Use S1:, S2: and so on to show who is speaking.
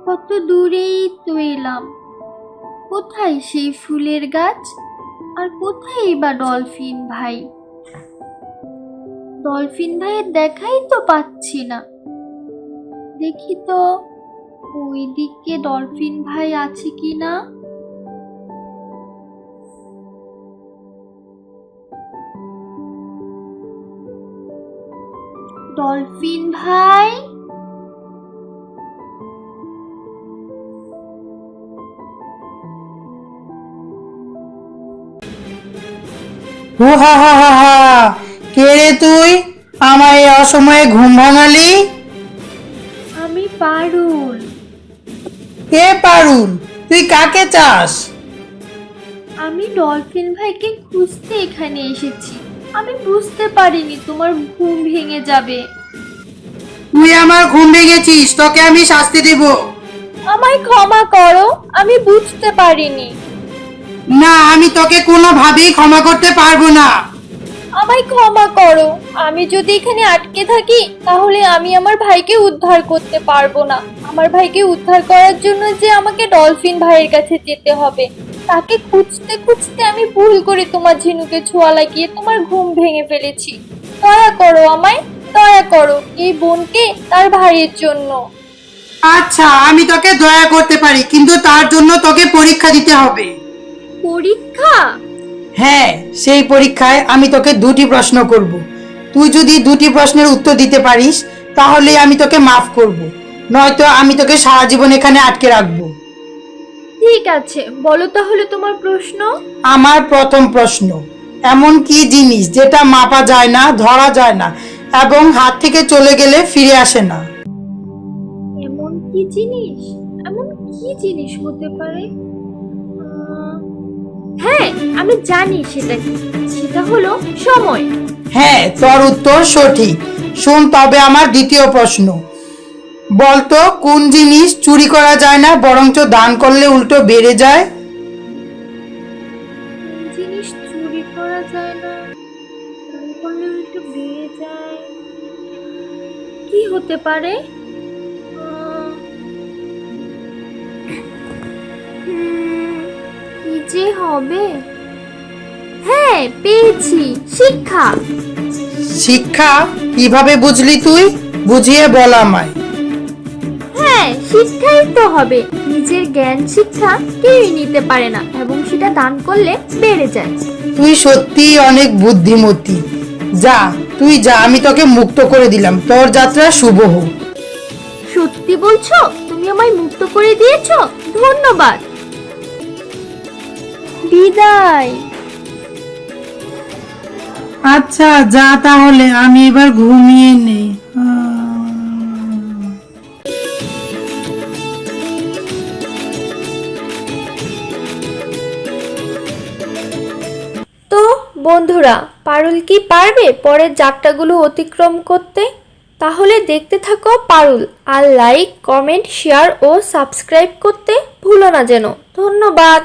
S1: কত দূরেই তো এলাম, কোথায় সেই ফুলের গাছ, আর কোথায় বা ডলফিন ভাই? ডলফিন ভাইয়ের দেখাই তো পাচ্ছি না। দেখি তো ওইদিকে ডলফিন ভাই আছে কি না। ডলফিন ভাই,
S2: হু হা হা হা হা, কে রে তুই? আমায় এই অসময়ে ঘুম ভাঙালি?
S1: আমি পারুল।
S2: কে পারুল? তুই কাকে চাস?
S1: আমি ডলফিন ভাইকে খুঁজতে এখানে এসেছি। আমি বুঝতে পারিনি তোমার ঘুম ভেঙে যাবে।
S2: তুই আমার ঘুম ভেঙেছিস, তোকে আমি শাস্তি দিব।
S1: আমায় ক্ষমা করো, আমি বুঝতে পারিনি।
S2: না, আমি তোকে কোনোভাবেই ক্ষমা করতে পারবো না।
S1: আমায় ক্ষমা করো, আমি যদি এখানে আটকে থাকি তাহলে আমি আমার ভাইকে উদ্ধার করতে পারবো না। আমার ভাইকে উদ্ধার করার জন্য যে আমাকে ডলফিন ভাইয়ের কাছে যেতে হবে, তাকে খুঁজতে খুঁজতে আমি ভুল করে তোমার ঝিনুকে ছোঁয়া লাগিয়ে তোমার ঘুম ভেঙে ফেলেছি। দয়া করো আমায়, দয়া করো এই বোনকে তার ভাইয়ের জন্য।
S2: আচ্ছা, আমি তোকে দয়া করতে পারি, কিন্তু তার জন্য তোকে পরীক্ষা দিতে হবে।
S1: পরীক্ষা?
S2: হ্যাঁ, সেই পরীক্ষায় আমি তোকে দুটি প্রশ্ন করব। তুই যদি দুটি প্রশ্নের উত্তর দিতে পারিস তাহলে আমি তোকে মাফ করব, নয়তো আমি তোকে সারা জীবন এখানে আটকে রাখবো।
S1: ঠিক আছে, বলো তাহলে তোমার প্রশ্ন।
S2: আমার প্রথম প্রশ্ন, এমন কি জিনিস যেটা মাপা যায় না, ধরা যায় না এবং হাত থেকে চলে গেলে ফিরে আসে না?
S1: এমন কি জিনিস? এমন কি জিনিস হতে পারে? হ্যাঁ, আমি জানি সেটা কি। সেটা হলো সময়।
S2: হ্যাঁ, তোর উত্তর সঠিক। শোন তবে আমার দ্বিতীয় প্রশ্ন, বলতো কোন জিনিস চুরি করা যায় না বরঞ্চ দান করলে উল্টো বেড়ে যায়?
S1: জিনিস চুরি করা যায় না, দান করলে একটু বেড়ে যায়। কি হতে পারে? কি যে হবে? হ্যাঁ, পেয়েছি, শিক্ষা।
S2: শিক্ষা? কিভাবে বুঝলি তুই? বুঝিয়ে বল আমায়।
S1: হ্যাঁ, শিক্ষাই তো হবে। নিজের জ্ঞান শিক্ষা কেউই নিতে পারে না এবং সেটা দান করলে বেড়ে যায়।
S2: তুই সত্যিই অনেক বুদ্ধিমতী। যা, তুই যা, আমি তোকে মুক্ত করে দিলাম। তোর যাত্রা শুভ হোক।
S1: সত্যি বলছো? তুমি আমায় মুক্ত করে দিয়েছো, ধন্যবাদ। বিদায়।
S2: আচ্ছা যা, তাহলে আমি এবার ঘুমিয়ে নেই।
S1: তো বন্ধুরা, পারুল কি পারবে পরের যাত্রাগুলো অতিক্রম করতে? তাহলে দেখতে থাকো পারুল, আর লাইক, কমেন্ট, শেয়ার ও সাবস্ক্রাইব করতে ভুলো না যেন। ধন্যবাদ।